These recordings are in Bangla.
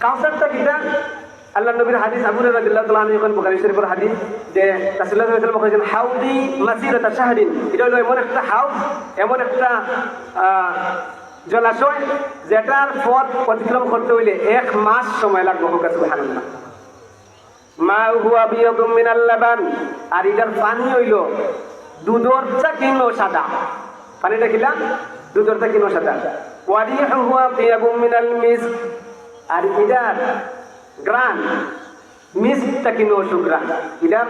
কাউসারটা কিটা আল্লাহ নবীর হাদিস আবু হুরায়রা রাদিয়াল্লাহু তাআলা আনহু এখন বুখারী শরীফের হাদিস যে রাসূলুল্লাহ সাল্লাল্লাহু আলাইহি ওয়াসাল্লাম বলেছেন হাউদি মাসিরাতা শাহরিন, এটা হলো এমন একটা হাউজ, এমন একটা জলাশয় যেটার পথ অতিক্রম করতে হইলে 1 মাস সময় লাগবে। সুবহানাল্লাহ। মা হুয়া বিয়াদুম মিনাল লাবান, আর এটার পানি হইল দুধের চাকিনো সাদা। পানিটা কিলা দুধের চাকিনো সাদা। ওয়ারিহু হুয়া বিয়াদুম মিনাল মিস্ক, আর এটার গ্রান মিস্কটা কিনো সুগ্রান, এটার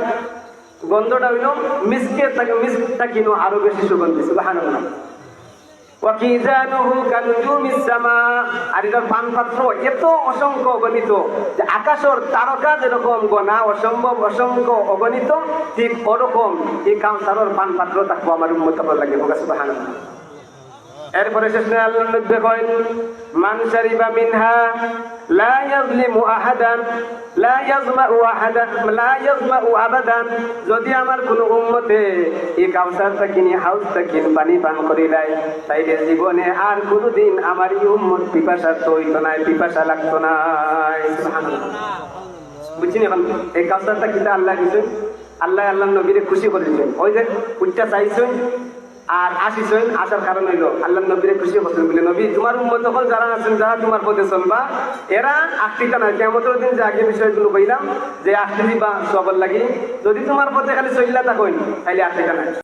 গন্ধটা হইল মিস্কটা কিনো আরো বেশি সুগন্ধি। সুবহানাল্লাহ। ওয়াকিজানুহু কানুজুমিস সামা, আর এটার পানপাত্র এত অসংখ্য অগণিত যে আকাশের তারকা যেরকম গোনা অসম্ভব অসংখ্য অগণিত, ঠিক ওরকম এই কাউসারের পানপাত্র থাকবো আমার উম্মত লাগে। সুবহানাল্লাহ। এরপরে শেষে আল্লাহ নবী কইন মান শারিবা মিনহা লা ইয়াজলিমু আহাদান লা ইয়াজমাউ আহাদান লা ইয়াজমাউ আবাদান, যদি আমার কোন উম্মতে এই কাউসারটা কিনে হাউসটা কিনে পানি পান করে দেয় তাইলে জীবনে আর কোনদিন আমার এই উম্মত পিপাসা হইতো না, পিপাসা লাগতো না। সুবহানাল্লাহ। বুঝছেন? এখন এই কাউসারটা কিনে আল্লাহ দিয়েছেন, আল্লাহ নবীরে খুশি করে দিবেন। ওই যে উচ্চা চাইছেন আর আসিছেন, আসার কারণ হইল আল্লাহ নবীরে খুশি করছেন বলে নবী তোমার উম্মত হল যারা আছেন, যারা তোমার পথে চলবা, এরা আটটিটা নয়। কিয়ামতের দিন যে আগে বিষয়গুলো কইলাম যে আটটি বা সবল লাগি, যদি তোমার পথে খালি চললা থাকইন তাইলে আটটিটা নাই।